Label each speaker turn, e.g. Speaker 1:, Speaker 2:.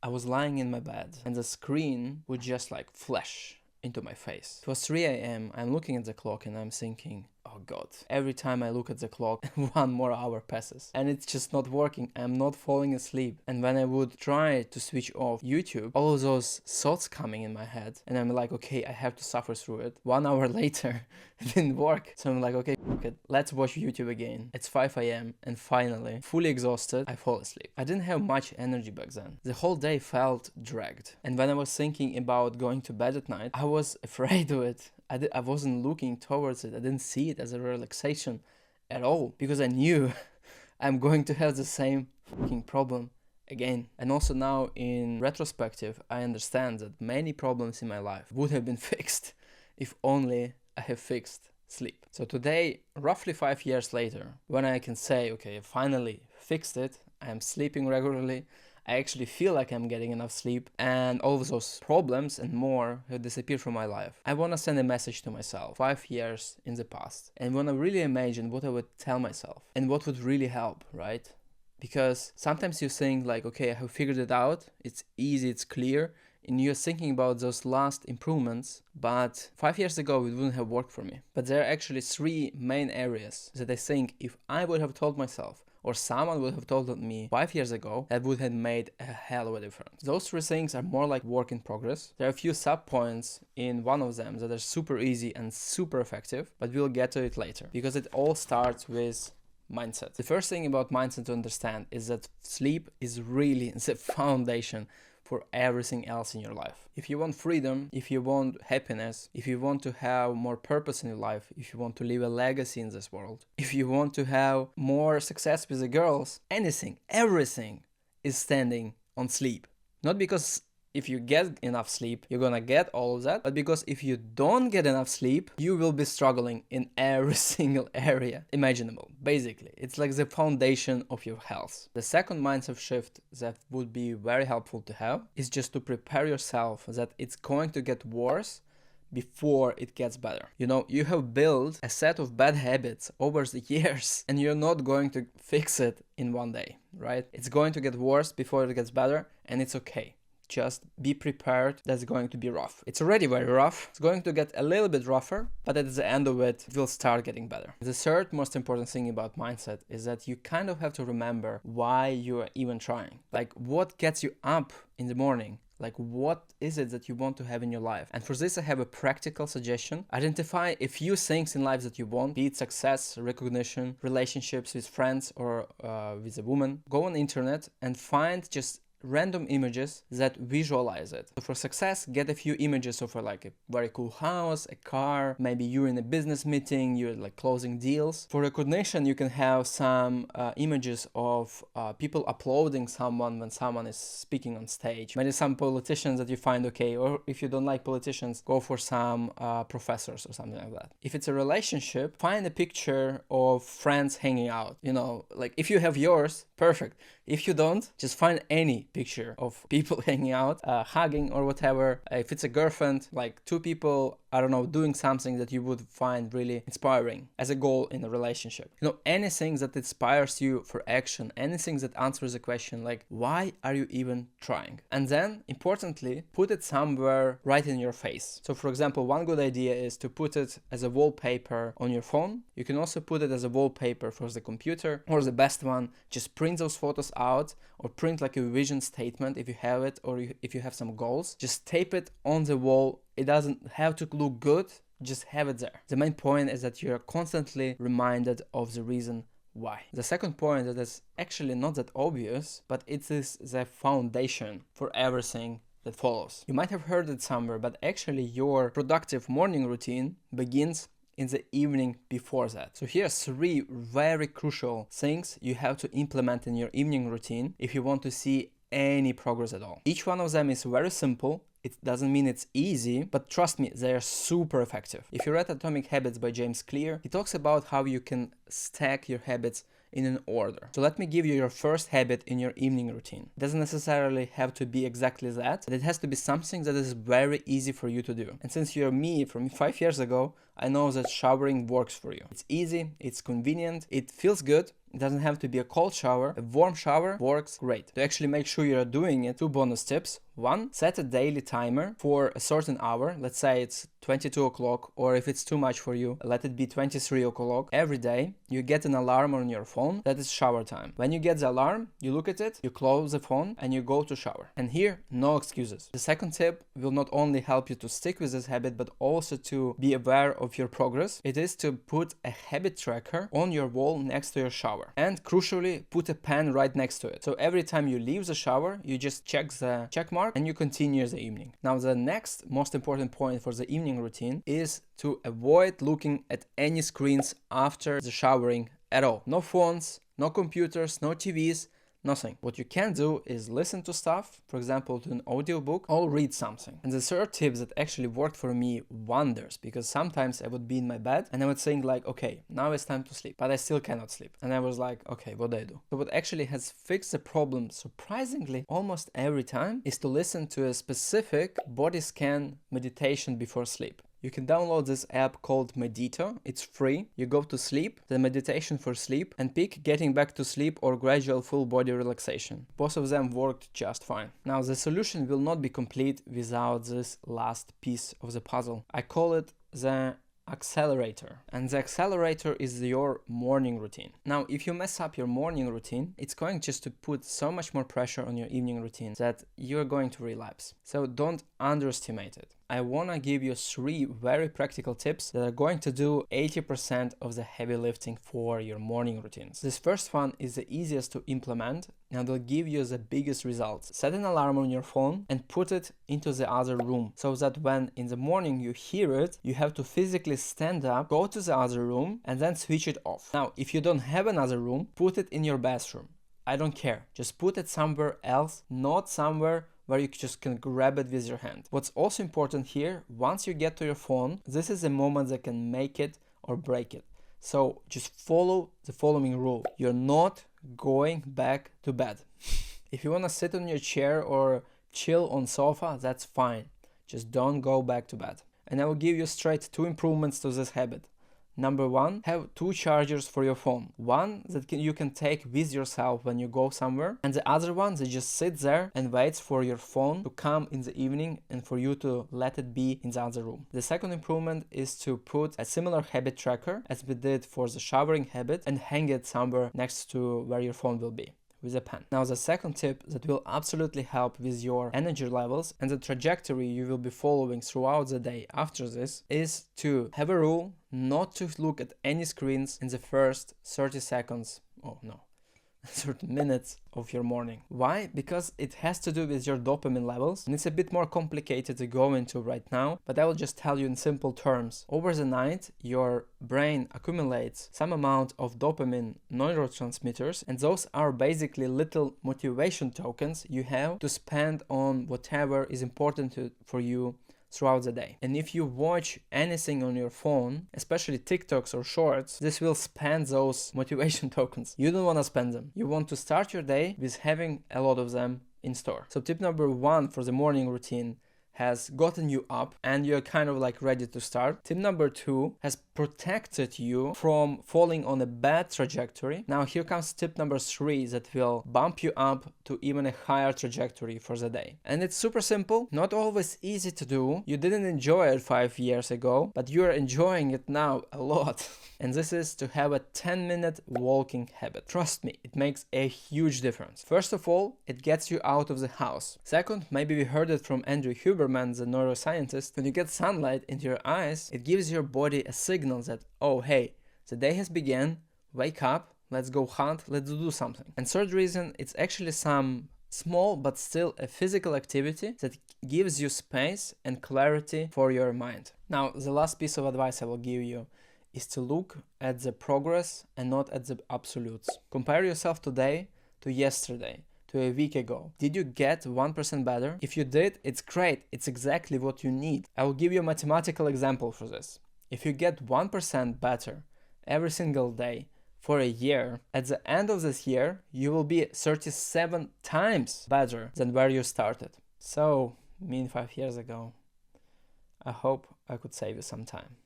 Speaker 1: I was lying in my bed and the screen would just like flash into my face. It was 3 a.m. I'm looking at the clock and I'm thinking, oh God, every time I look at the clock, 1 more hour passes and it's just not working. I'm not falling asleep. And when I would try to switch off YouTube, all of those thoughts coming in my head and I'm like, okay, I have to suffer through it. 1 hour later, it didn't work. So I'm like, okay, let's watch YouTube again. It's 5 a.m. and finally, fully exhausted, I fall asleep. I didn't have much energy back then. The whole day felt dragged. And when I was thinking about going to bed at night, I was afraid of it. I wasn't looking towards it. I didn't see it as a relaxation at all because I knew I'm going to have the same fucking problem again. And also now in retrospective, I understand that many problems in my life would have been fixed if only I have fixed sleep. So today, roughly 5 years later, when I can say, okay, I finally fixed it, I'm sleeping regularly, I actually feel like I'm getting enough sleep and all of those problems and more have disappeared from my life. I want to send a message to myself 5 years in the past and want to really imagine what I would tell myself and what would really help, right? Because sometimes you think like, okay, I have figured it out, it's easy, it's clear, and you're thinking about those last improvements, but 5 years ago it wouldn't have worked for me. But there are actually 3 main areas that I think if I would have told myself or someone would have told me 5 years ago, that would have made a hell of a difference. Those 3 things are more like work in progress. There are a few sub points in one of them that are super easy and super effective, but we'll get to it later because it all starts with mindset. The first thing about mindset to understand is that sleep is really the foundation for everything else in your life. If you want freedom, if you want happiness, if you want to have more purpose in your life, if you want to leave a legacy in this world, if you want to have more success with the girls, anything, everything is standing on sleep. Not because if you get enough sleep, you're gonna get all of that, but because if you don't get enough sleep, you will be struggling in every single area imaginable. Basically, it's like the foundation of your health. The second mindset shift that would be very helpful to have is just to prepare yourself that it's going to get worse before it gets better. You know, you have built a set of bad habits over the years and you're not going to fix it in one day, right? It's going to get worse before it gets better and it's okay. Just be prepared, that's going to be rough. It's already very rough. It's going to get a little bit rougher, but at the end of it, it will start getting better. The third most important thing about mindset is that you kind of have to remember why you are even trying. Like what gets you up in the morning? Like what is it that you want to have in your life? And for this, I have a practical suggestion. Identify a few things in life that you want, be it success, recognition, relationships with friends or with a woman. Go on the internet and find just random images that visualize it. So for success, get a few images of like a very cool house, a car, maybe you're in a business meeting, you're like closing deals. For recognition, you can have some images of people applauding someone when someone is speaking on stage. Maybe some politicians that you find okay, or if you don't like politicians, go for some professors or something like that. If it's a relationship, find a picture of friends hanging out. You know, like if you have yours, perfect. If you don't, just find any picture of people hanging out, hugging or whatever. If it's a girlfriend, like 2 people, I don't know, doing something that you would find really inspiring as a goal in a relationship. You know, anything that inspires you for action, anything that answers the question like, why are you even trying? And then, importantly, put it somewhere right in your face. So for example, one good idea is to put it as a wallpaper on your phone. You can also put it as a wallpaper for the computer, or the best one, just print those photos out or print like a vision statement if you have it, or if you have some goals, just tape it on the wall. It doesn't have to look good, just have it there. The main point is that you're constantly reminded of the reason why. The second point that is actually not that obvious, but it is the foundation for everything that follows. You might have heard it somewhere, but actually your productive morning routine begins in the evening before that. So here are 3 very crucial things you have to implement in your evening routine if you want to see any progress at all. Each one of them is very simple. It doesn't mean it's easy, but trust me, they are super effective. If you read Atomic Habits by James Clear, he talks about how you can stack your habits in an order. So let me give you your first habit in your evening routine. It doesn't necessarily have to be exactly that, but it has to be something that is very easy for you to do. And since you're me from 5 years ago, I know that showering works for you. It's easy, it's convenient, it feels good, It doesn't have to be a cold shower. A warm shower works great. To actually make sure you're doing it, 2 bonus tips. 1, set a daily timer for a certain hour. Let's say it's 22 o'clock, or if it's too much for you, let it be 23 o'clock. Every day, you get an alarm on your phone that is shower time. When you get the alarm, you look at it, you close the phone, and you go to shower. And here, no excuses. The second tip will not only help you to stick with this habit, but also to be aware of your progress. It is to put a habit tracker on your wall next to your shower. And crucially, put a pen right next to it. So every time you leave the shower, you just check the check mark and you continue the evening. Now, the next most important point for the evening routine is to avoid looking at any screens after the showering at all. No phones, no computers, no TVs, nothing. What you can do is listen to stuff, for example, to an audiobook, or read something. And the third tip that actually worked for me wonders, because sometimes I would be in my bed and I would think like, okay, now it's time to sleep, but I still cannot sleep. And I was like, okay, what do I do? So what actually has fixed the problem surprisingly almost every time is to listen to a specific body scan meditation before sleep. You can download this app called Medito. It's free. You go to sleep, the meditation for sleep, and pick getting back to sleep or gradual full body relaxation. Both of them worked just fine. Now, the solution will not be complete without this last piece of the puzzle. I call it the accelerator. And the accelerator is your morning routine. Now, if you mess up your morning routine, it's going just to put so much more pressure on your evening routine that you're going to relapse. So don't underestimate it. I want to give you 3 very practical tips that are going to do 80% of the heavy lifting for your morning routines. This first one is the easiest to implement and will give you the biggest results. Set an alarm on your phone and put it into the other room so that when in the morning you hear it, you have to physically stand up, go to the other room, and then switch it off. Now, if you don't have another room, put it in your bathroom. I don't care. Just put it somewhere else, not somewhere where you just can grab it with your hand. What's also important here, once you get to your phone, this is a moment that can make it or break it. So just follow the following rule. You're not going back to bed. If you want to sit on your chair or chill on sofa, that's fine. Just don't go back to bed. And I will give you straight 2 improvements to this habit. Number 1, have 2 chargers for your phone. One that you can take with yourself when you go somewhere, and the other one that just sits there and waits for your phone to come in the evening and for you to let it be in the other room. The second improvement is to put a similar habit tracker as we did for the showering habit and hang it somewhere next to where your phone will be, with a pen. Now, the second tip that will absolutely help with your energy levels and the trajectory you will be following throughout the day after this is to have a rule not to look at any screens in the first 30 seconds, 30 minutes of your morning. Why? Because it has to do with your dopamine levels, and it's a bit more complicated to go into right now, but I will just tell you in simple terms. Over the night, your brain accumulates some amount of dopamine neurotransmitters, and those are basically little motivation tokens you have to spend on whatever is important for you throughout the day. And if you watch anything on your phone, especially TikToks or shorts, this will spend those motivation tokens. You don't want to spend them. You want to start your day with having a lot of them in store. So tip number 1 for the morning routine has gotten you up and you're kind of like ready to start. Tip number 2 has protected you from falling on a bad trajectory. Now here comes tip number 3 that will bump you up to even a higher trajectory for the day. And it's super simple, not always easy to do. You didn't enjoy it 5 years ago, but you're enjoying it now a lot. And this is to have a 10-minute walking habit. Trust me, it makes a huge difference. First of all, it gets you out of the house. Second, maybe we heard it from Andrew Huberman, the neuroscientist, when you get sunlight into your eyes, it gives your body a signal that, oh hey, the day has begun, wake up, let's go hunt, let's do something. And third reason, it's actually some small but still a physical activity that gives you space and clarity for your mind. Now, the last piece of advice I will give you is to look at the progress and not at the absolutes. Compare yourself today to yesterday, to a week ago. Did you get 1% better? If you did, it's great. It's exactly what you need. I will give you a mathematical example for this. If you get 1% better every single day for a year, at the end of this year, you will be 37 times better than where you started. So, 5 years ago, I hope I could save you some time.